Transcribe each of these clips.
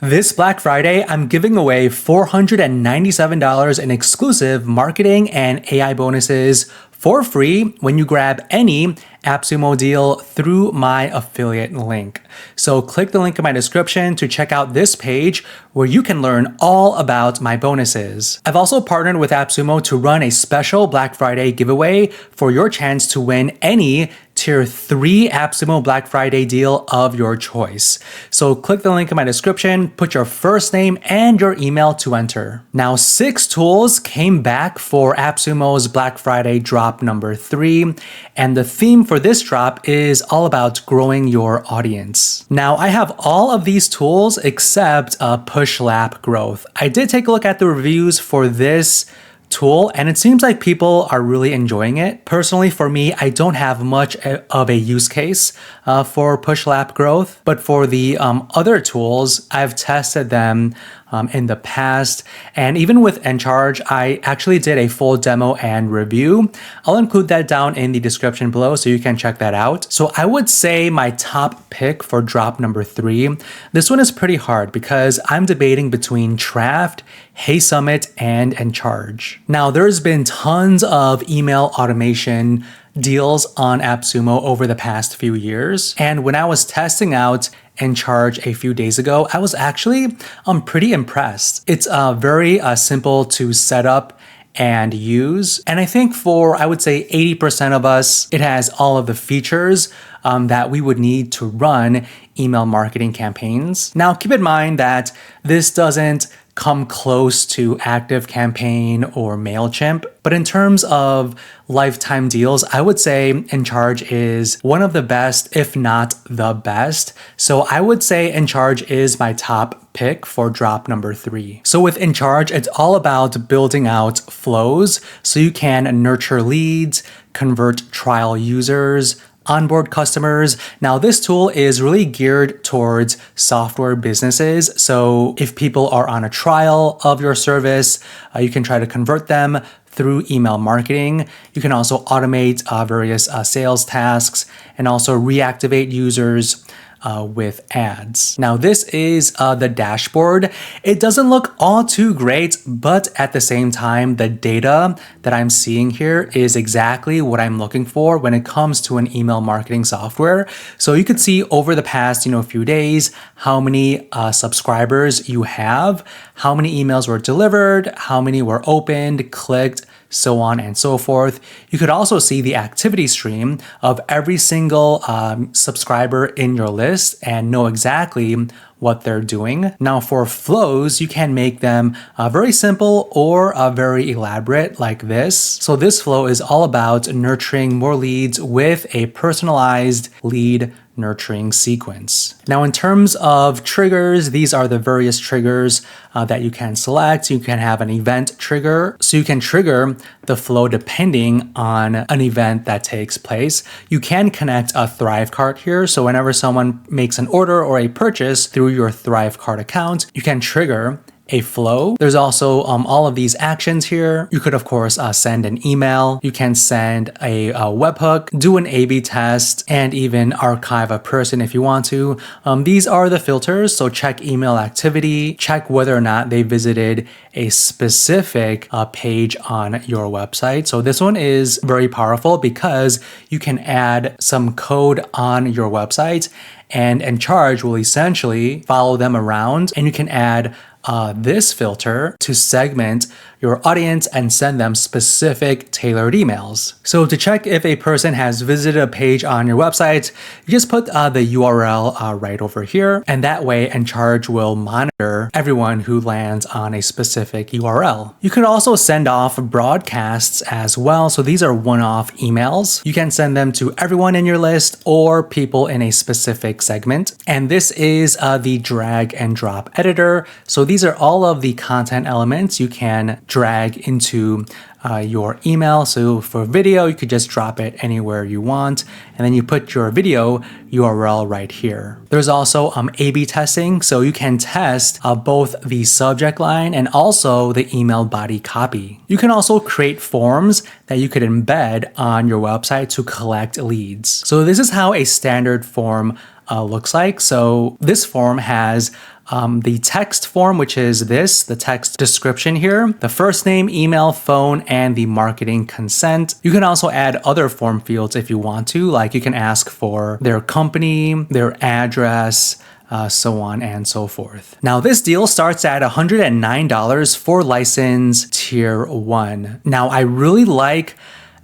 This Black Friday, I'm giving away $497 in exclusive marketing and AI bonuses for free when you grab any AppSumo deal through my affiliate link. So click the link in my description to check out this page where you can learn all about my bonuses. I've also partnered with AppSumo to run a special Black Friday giveaway for your chance to win any Tier 3 AppSumo Black Friday deal of your choice. So click the link in my description, put your first name and your email to enter. Now, 6 tools came back for AppSumo's Black Friday drop number 3, and the theme for this drop is all about growing your audience. Now, I have all of these tools except Push Lap Growth. I did take a look at the reviews for this tool, and it seems like people are really enjoying it. Personally, for me, I don't have much of a use case for push lap growth, but for the other tools, I've tested them in the past. And even with Encharge, I actually did a full demo and review. I'll include that down in the description below so you can check that out. So I would say my top pick for drop number 3, this one is pretty hard because I'm debating between Trafft, HeySummit, and Encharge. Now, there's been tons of email automation deals on AppSumo over the past few years. And when I was testing out Encharge a few days ago, I was actually pretty impressed. It's very simple to set up and use. And I think for, I would say 80% of us, it has all of the features that we would need to run email marketing campaigns. Now, keep in mind that this doesn't come close to ActiveCampaign or MailChimp. But in terms of lifetime deals, I would say Encharge is one of the best, if not the best. So I would say Encharge is my top pick for drop number 3. So with Encharge, it's all about building out flows so you can nurture leads, convert trial users, onboard customers. Now, this tool is really geared towards software businesses. So if people are on a trial of your service, you can try to convert them through email marketing. You can also automate various sales tasks and also reactivate users with ads. Now, this is the dashboard. It doesn't look all too great, but at the same time, the data that I'm seeing here is exactly what I'm looking for when it comes to an email marketing software. So you could see over the past, few days, how many subscribers you have, how many emails were delivered, how many were opened, clicked, so on and so forth. You could also see the activity stream of every single subscriber in your list and know exactly what they're doing. Now, for flows, you can make them very simple or very elaborate like this. So this flow is all about nurturing more leads with a personalized lead nurturing sequence. Now, in terms of triggers, these are the various triggers that you can select. You can have an event trigger, so you can trigger the flow depending on an event that takes place. You can connect a Thrive cart here, so whenever someone makes an order or a purchase through your Thrive cart account, you can trigger a flow. There's also all of these actions here. You could, of course, send an email. You can send a webhook, do an A/B test, and even archive a person if you want to. These are the filters. So check email activity, check whether or not they visited a specific page on your website. So this one is very powerful because you can add some code on your website and Encharge will essentially follow them around, and you can add this filter to segment your audience and send them specific tailored emails. So to check if a person has visited a page on your website, you just put the URL right over here, and that way Encharge will monitor everyone who lands on a specific URL. You could also send off broadcasts as well. So these are one-off emails. You can send them to everyone in your list or people in a specific segment. And this is the drag and drop editor. So these are all of the content elements you can drag into your email. So for video, you could just drop it anywhere you want, and then you put your video URL right here. There's also A/B testing, so you can test both the subject line and also the email body copy. You can also create forms that you could embed on your website to collect leads. So this is how a standard form looks like. So this form has the text form, which is the text description here, the first name, email, phone, and the marketing consent. You can also add other form fields if you want to, like you can ask for their company, their address, so on and so forth. Now, this deal starts at $109 for license tier 1. Now, I really like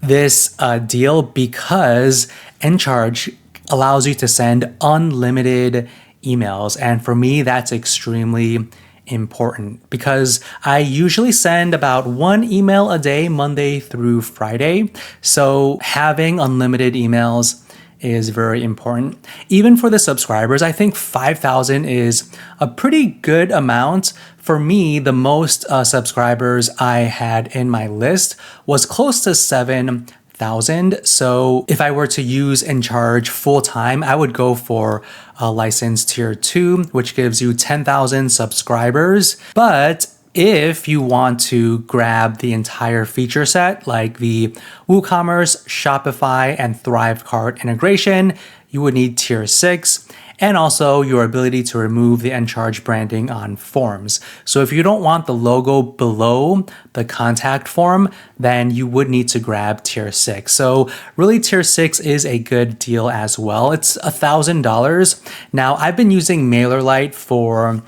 this deal because Encharge allows you to send unlimited emails. And for me, that's extremely important because I usually send about 1 email a day, Monday through Friday. So having unlimited emails is very important. Even for the subscribers, I think 5,000 is a pretty good amount. For me, the most subscribers I had in my list was close to 7,000. So if I were to use Encharge full time, I would go for a license tier 2, which gives you 10,000 subscribers. But if you want to grab the entire feature set, like the WooCommerce, Shopify, and Thrivecart integration, you would need tier 6, and also your ability to remove the Encharge branding on forms. So if you don't want the logo below the contact form, then you would need to grab tier 6. So really tier 6 is a good deal as well. It's $1,000. Now, I've been using MailerLite for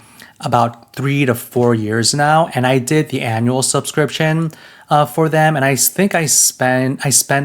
about 3 to 4 years now, and I did the annual subscription for them, and I think I spent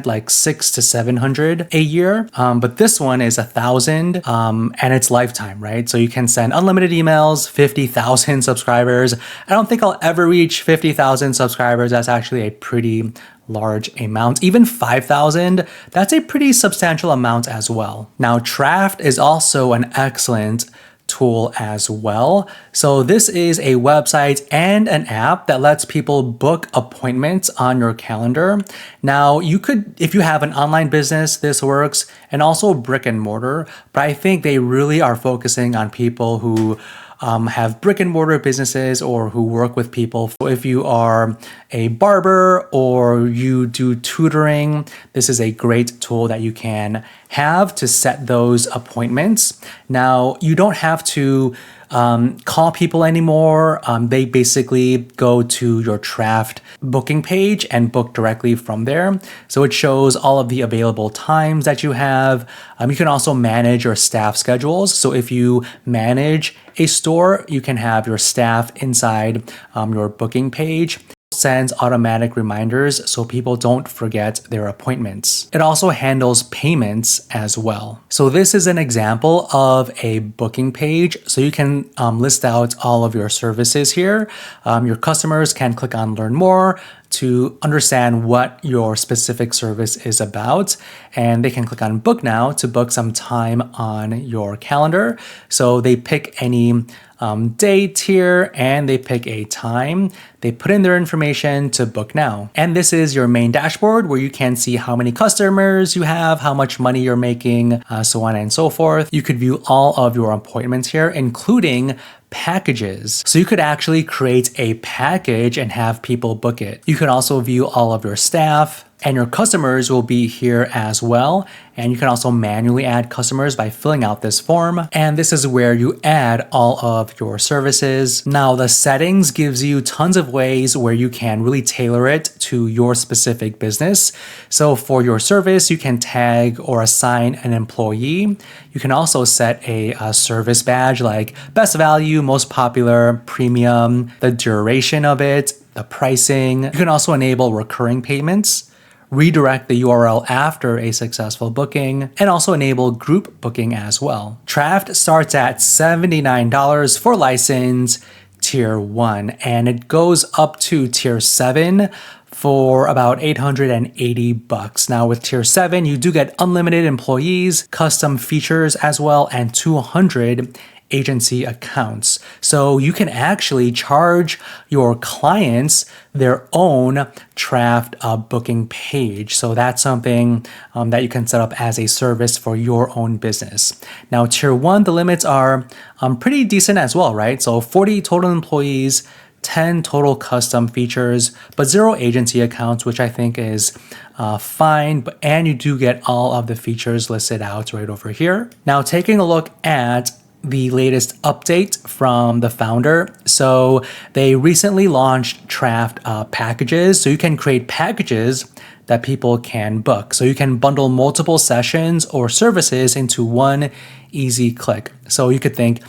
like $600 to $700 a year. But this one is $1,000, and it's lifetime, right? So you can send unlimited emails, 50,000 subscribers. I don't think I'll ever reach 50,000 subscribers. That's actually a pretty large amount. Even 5,000, that's a pretty substantial amount as well. Now, Trafft is also an excellent tool as well. So this is a website and an app that lets people book appointments on your calendar. Now, you could, if you have an online business, this works, and also brick and mortar, but I think they really are focusing on people who have brick and mortar businesses or who work with people. If you are a barber or you do tutoring, this is a great tool that you can have to set those appointments. Now, you don't have to call people anymore. They basically go to your Trafft booking page and book directly from there. So it shows all of the available times that you have. You can also manage your staff schedules. So if you manage a store, you can have your staff inside your booking page. Sends automatic reminders so people don't forget their appointments. It also handles payments as well. So this is an example of a booking page. So you can list out all of your services here. Your customers can click on Learn More to understand what your specific service is about. And they can click on Book Now to book some time on your calendar. So they pick any date here and they pick a time. They put in their information to book now. And this is your main dashboard where you can see how many customers you have, how much money you're making, so on and so forth. You could view all of your appointments here, including packages. So you could actually create a package and have people book it. You can also view all of your staff, and your customers will be here as well. And you can also manually add customers by filling out this form. And this is where you add all of your services. Now, the settings gives you tons of ways where you can really tailor it to your specific business. So for your service, you can tag or assign an employee. You can also set a service badge like best value, most popular, premium, the duration of it, the pricing. You can also enable recurring payments, redirect the URL after a successful booking, and also enable group booking as well. Trafft starts at $79 for license tier 1, and it goes up to tier 7 for about $880. Now with tier 7, you do get unlimited employees, custom features as well, and 200 agency accounts. So you can actually charge your clients their own Trafft booking page. So that's something that you can set up as a service for your own business. Now, tier 1, the limits are pretty decent as well, right? So 40 total employees, 10 total custom features, but 0 agency accounts, which I think is fine. And you do get all of the features listed out right over here. Now, taking a look at the latest update from the founder. So they recently launched Trafft packages. So you can create packages that people can book. So you can bundle multiple sessions or services into one easy click. So you could think,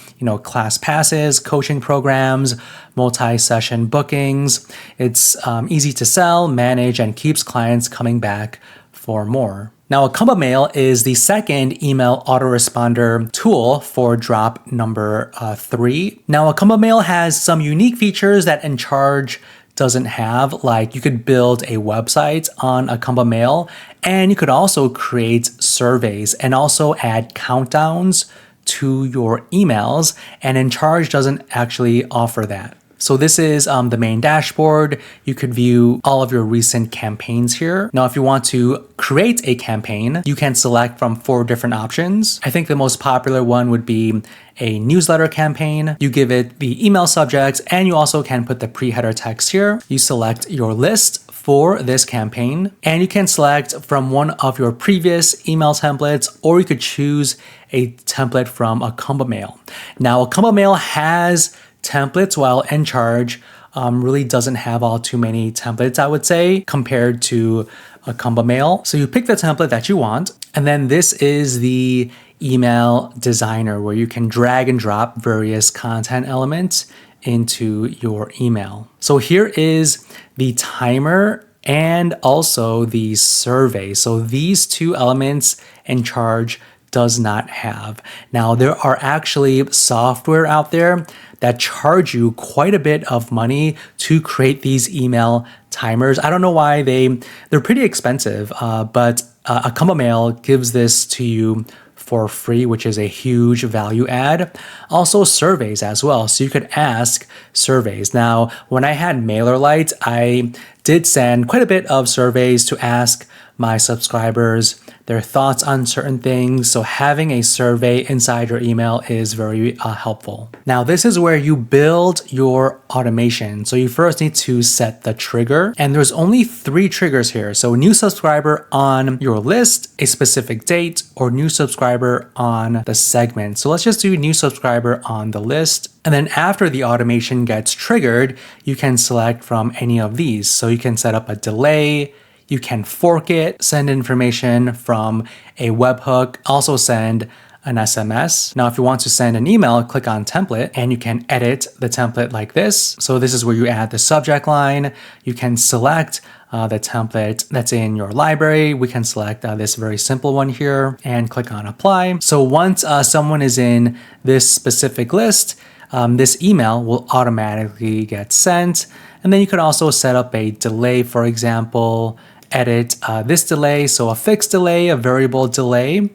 class passes, coaching programs, multi-session bookings. It's easy to sell, manage, and keeps clients coming back for more. Now, Acumbamail is the second email autoresponder tool for drop number 3. Now, Acumbamail has some unique features that Encharge doesn't have, like you could build a website on Acumbamail, and you could also create surveys and also add countdowns to your emails, and Encharge doesn't actually offer that. So this is the main dashboard. You could view all of your recent campaigns here. Now, if you want to create a campaign, you can select from 4 different options. I think the most popular one would be a newsletter campaign. You give it the email subject, and you also can put the pre-header text here. You select your list for this campaign, and you can select from one of your previous email templates, or you could choose a template from Acumbamail. Now, Acumbamail has templates, while Encharge really doesn't have all too many templates, I would say, compared to Acumbamail. So you pick the template that you want, and then this is the email designer where you can drag and drop various content elements into your email. So here is the timer and also the survey. So these 2 elements Encharge does not have. Now, there are actually software out there that charge you quite a bit of money to create these email timers. I don't know why they're pretty expensive, but Acumbamail gives this to you for free, which is a huge value add. Also surveys as well. So you could ask surveys. Now, when I had MailerLite, I did send quite a bit of surveys to ask my subscribers their thoughts on certain things. So having a survey inside your email is very helpful. Now, this is where you build your automation. So you first need to set the trigger, and there's only 3 triggers here. So new subscriber on your list, a specific date, or new subscriber on the segment. So let's just do new subscriber on the list. And then after the automation gets triggered, you can select from any of these. So you can set up a delay, you can fork it, send information from a webhook, also send an SMS. Now, if you want to send an email, click on template and you can edit the template like this. So this is where you add the subject line. You can select the template that's in your library. We can select this very simple one here and click on apply. So once someone is in this specific list, this email will automatically get sent. And then you could also set up a delay, for example, edit this delay. So a fixed delay, a variable delay,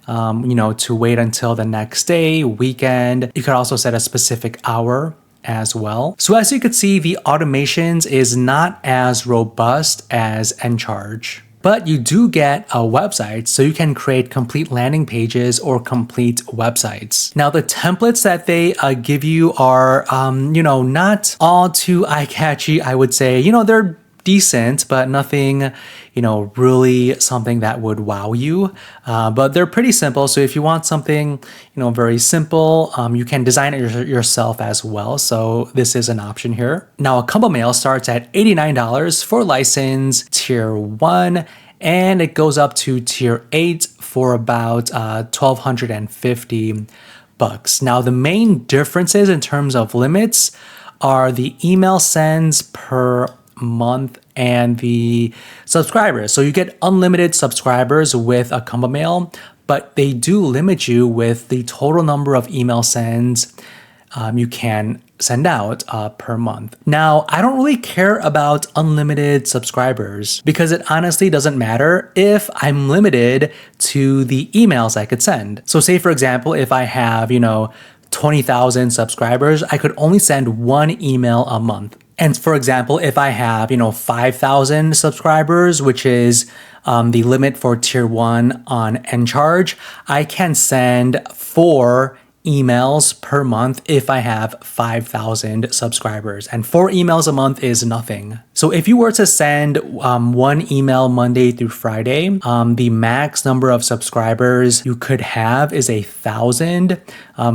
to wait until the next day, weekend. You could also set a specific hour as well. So as you could see, the automations is not as robust as Encharge, but you do get a website, so you can create complete landing pages or complete websites. Now, the templates that they give you are, not all too eye-catchy, I would say. They're decent, but nothing, really something that would wow you. But they're pretty simple. So if you want something, very simple, you can design it yourself as well. So this is an option here. Now, Acumbamail starts at $89 for license tier 1, and it goes up to tier 8 for about $1,250. Now, the main differences in terms of limits are the email sends per month and the subscribers. So you get unlimited subscribers with Acumbamail, but they do limit you with the total number of email sends you can send out per month. Now, I don't really care about unlimited subscribers because it honestly doesn't matter if I'm limited to the emails I could send. So say, for example, if I have, 20,000 subscribers, I could only send 1 email a month. And for example, if I have, 5,000 subscribers, which is the limit for tier 1 on Encharge, I can send 4 emails per month if I have 5,000 subscribers, and 4 emails a month is nothing. So if you were to send one email Monday through Friday, the max number of subscribers you could have is 1,000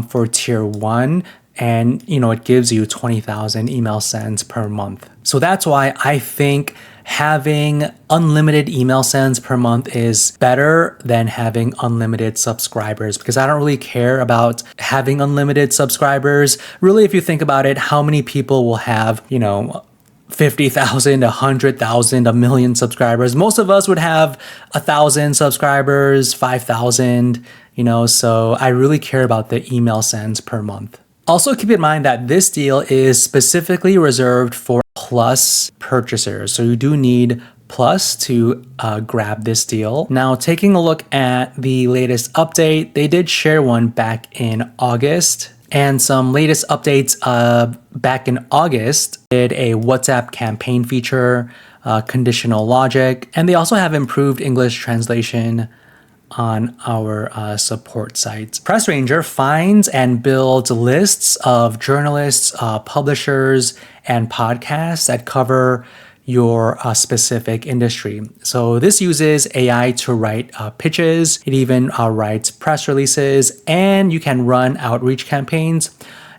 for tier 1. And, it gives you 20,000 email sends per month. So that's why I think having unlimited email sends per month is better than having unlimited subscribers, because I don't really care about having unlimited subscribers. Really, if you think about it, how many people will have, 50,000, 100,000, 1,000,000 subscribers? Most of us would have 1,000 subscribers, 5,000, so I really care about the email sends per month. Also, keep in mind that this deal is specifically reserved for Plus purchasers. So you do need Plus to grab this deal. Now, taking a look at the latest update, they did share one back in August. And some latest updates back in August did a WhatsApp campaign feature, conditional logic, and they also have improved English translation on our support site. Press Ranger finds and builds lists of journalists, publishers, and podcasts that cover your specific industry. So this uses AI to write pitches. It even writes press releases, and you can run outreach campaigns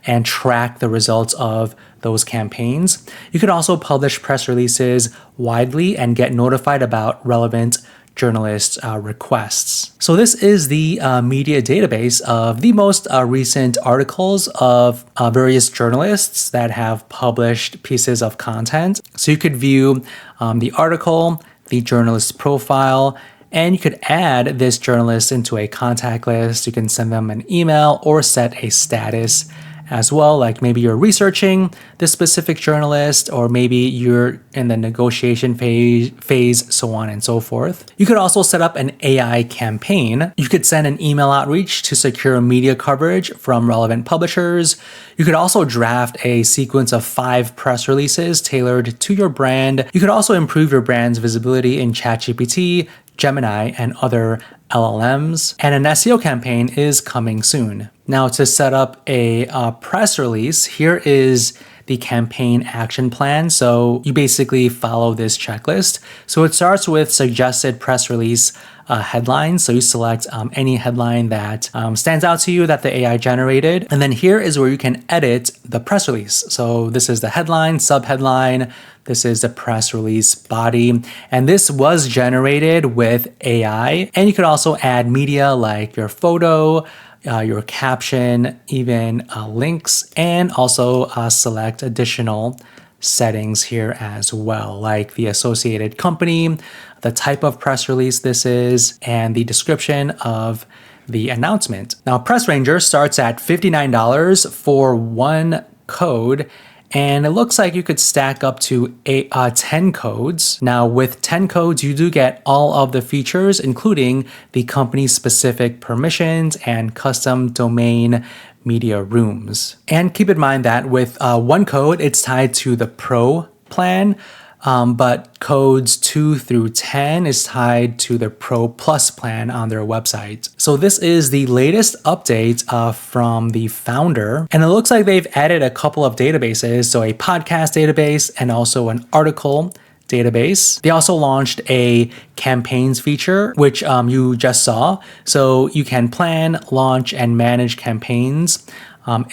and track the results of those campaigns. You could also publish press releases widely and get notified about relevant journalist requests. So this is the media database of the most recent articles of various journalists that have published pieces of content. So you could view the article, the journalist profile, and you could add this journalist into a contact list. You can send them an email or set a status as well, like maybe you're researching this specific journalist, or maybe you're in the negotiation phase, so on and so forth. You could also set up an AI campaign. You could send an email outreach to secure media coverage from relevant publishers. You could also draft a sequence of 5 press releases tailored to your brand. You could also improve your brand's visibility in ChatGPT, Gemini, and other LLMs. And an SEO campaign is coming soon. Now, to set up a press release, here is the campaign action plan. So you basically follow this checklist. So it starts with suggested press release headlines. So you select any headline that stands out to you that the AI generated. And then here is where you can edit the press release. So this is the headline, subheadline. This is the press release body. And this was generated with AI. And you could also add media like your photo, your caption, even links, and also select additional settings here as well, like the associated company, the type of press release this is, and the description of the announcement. Now, Press Ranger starts at $59 for one code, and it looks like you could stack up to 10 codes. Now, with 10 codes, you do get all of the features, including the company's specific permissions and custom domain media rooms. And keep in mind that with one code, it's tied to the Pro plan, but codes 2 through 10 is tied to the Pro Plus plan on their website. So this is the latest update from the founder, and it looks like they've added a couple of databases, so a podcast database and also an article database. They also launched a campaigns feature, which you just saw. So you can plan, launch, and manage campaigns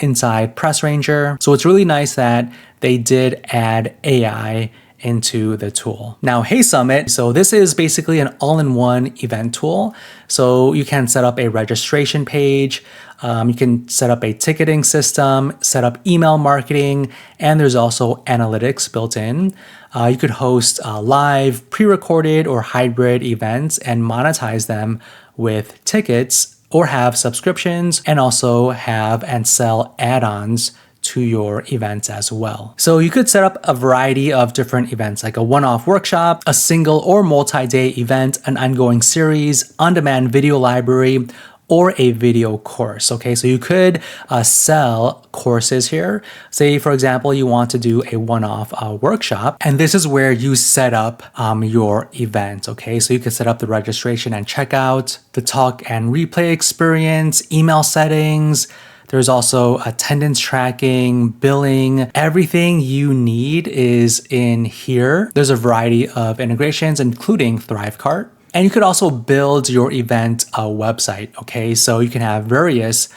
inside Press Ranger. So it's really nice that they did add AI into the tool. Now, HeySummit, so this is basically an all-in-one event tool. So you can set up a registration page, you can set up a ticketing system, set up email marketing, and there's also analytics built in. You could host live, pre-recorded, or hybrid events and monetize them with tickets, or have subscriptions, and also have and sell add-ons to your events as well. So you could set up a variety of different events, like a one-off workshop, a single or multi-day event, an ongoing series, on-demand video library, or a video course. Okay, so you could sell courses here. Say, for example, you want to do a one-off workshop, and this is where you set up your event. Okay, so you can set up the registration and checkout, the talk and replay experience, email settings, There's also attendance tracking, billing. Everything you need is in here. There's a variety of integrations, including Thrivecart. And you could also build your event website, okay? So you can have various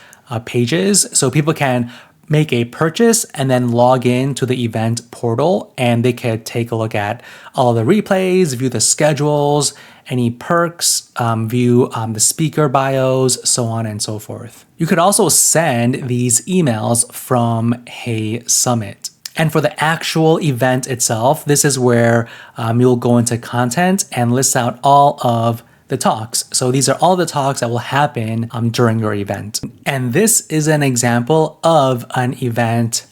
pages so people can make a purchase and then log in to the event portal, and they could take a look at all the replays, view the schedules, any perks, view the speaker bios, so on and so forth. You could also send these emails from HeySummit. And for the actual event itself, this is where you'll go into content and list out all of the talks. So these are all the talks that will happen during your event. And this is an example of an event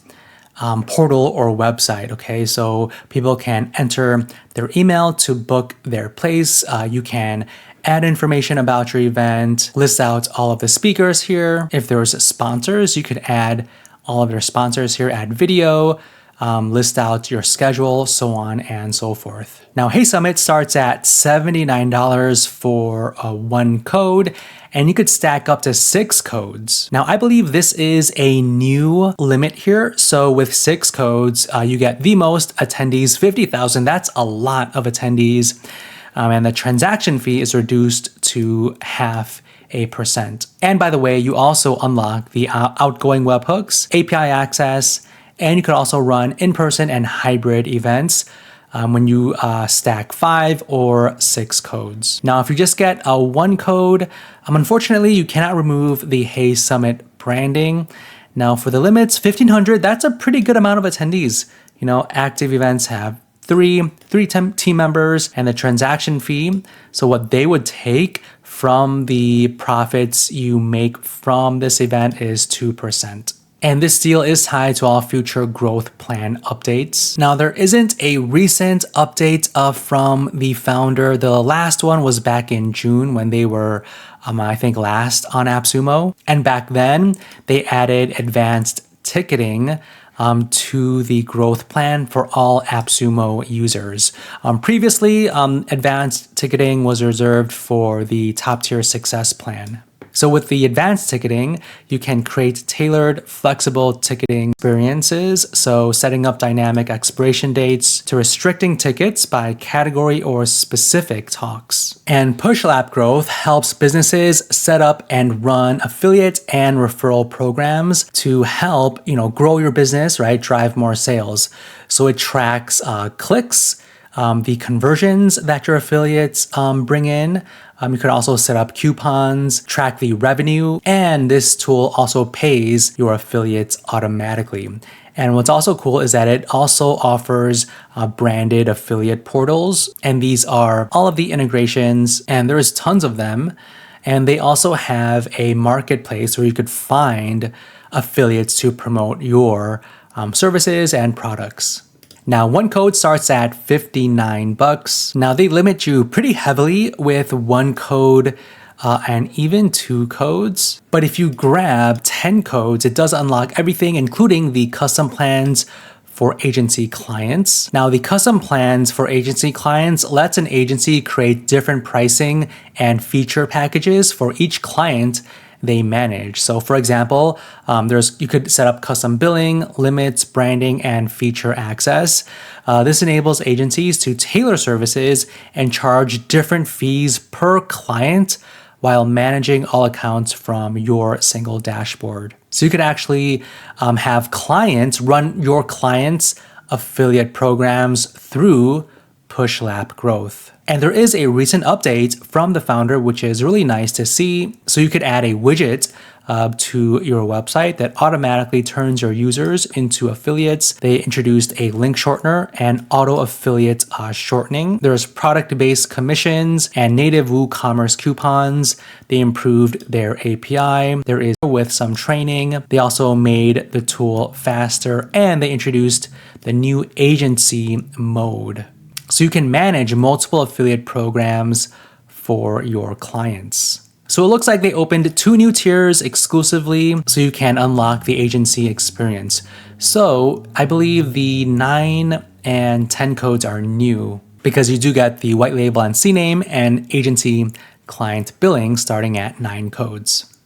portal or website, okay? So people can enter their email to book their place. You can add information about your event, list out all of the speakers here. If there's sponsors, you could add all of your sponsors here, add video, list out your schedule, so on and so forth. Now, HeySummit starts at $79 for one code, and you could stack up to 6 codes. Now, I believe this is a new limit here. So with 6 codes, you get the most attendees, 50,000. That's a lot of attendees. And the transaction fee is reduced to 0.5%. And by the way, you also unlock the outgoing webhooks, API access, and you could also run in-person and hybrid events when you stack 5 or 6 codes. Now, if you just get a 1 code, unfortunately, you cannot remove the HeySummit branding. Now, for the limits, 1,500, that's a pretty good amount of attendees. You know, active events have three team members, and the transaction fee, so what they would take from the profits you make from this event is 2%. And this deal is tied to all future growth plan updates. Now, there isn't a recent update from the founder. The last one was back in June when they were, I think, last on AppSumo. And back then, they added advanced ticketing to the growth plan for all AppSumo users. Previously, advanced ticketing was reserved for the top tier success plan. So with the advanced ticketing, you can create tailored, flexible ticketing experiences. So setting up dynamic expiration dates to restricting tickets by category or specific talks. And Push Lap Growth helps businesses set up and run affiliate and referral programs to help, grow your business, right? Drive more sales. So it tracks clicks, the conversions that your affiliates bring in. You could also set up coupons, track the revenue, and this tool also pays your affiliates automatically. And what's also cool is that it also offers branded affiliate portals, and these are all of the integrations, and there's tons of them. And they also have a marketplace where you could find affiliates to promote your services and products. Now, 1 code starts at $59. Now, they limit you pretty heavily with 1 code and even 2 codes. But if you grab 10 codes, it does unlock everything, including the custom plans for agency clients. Now, the custom plans for agency clients lets an agency create different pricing and feature packages for each client they manage. So for example, you could set up custom billing, limits, branding, and feature access. This enables agencies to tailor services and charge different fees per client while managing all accounts from your single dashboard. So you could actually have clients run your clients' affiliate programs through Push Lap Growth. And there is a recent update from the founder, which is really nice to see. So you could add a widget to your website that automatically turns your users into affiliates. They introduced a link shortener and auto affiliate shortening. There's product-based commissions and native WooCommerce coupons. They improved their API. There is with some training. They also made the tool faster, and they introduced the new agency mode. So you can manage multiple affiliate programs for your clients. So it looks like they opened 2 new tiers exclusively so you can unlock the agency experience. So I believe the 9 and 10 codes are new because you do get the white label and CNAME and agency client billing starting at 9 codes.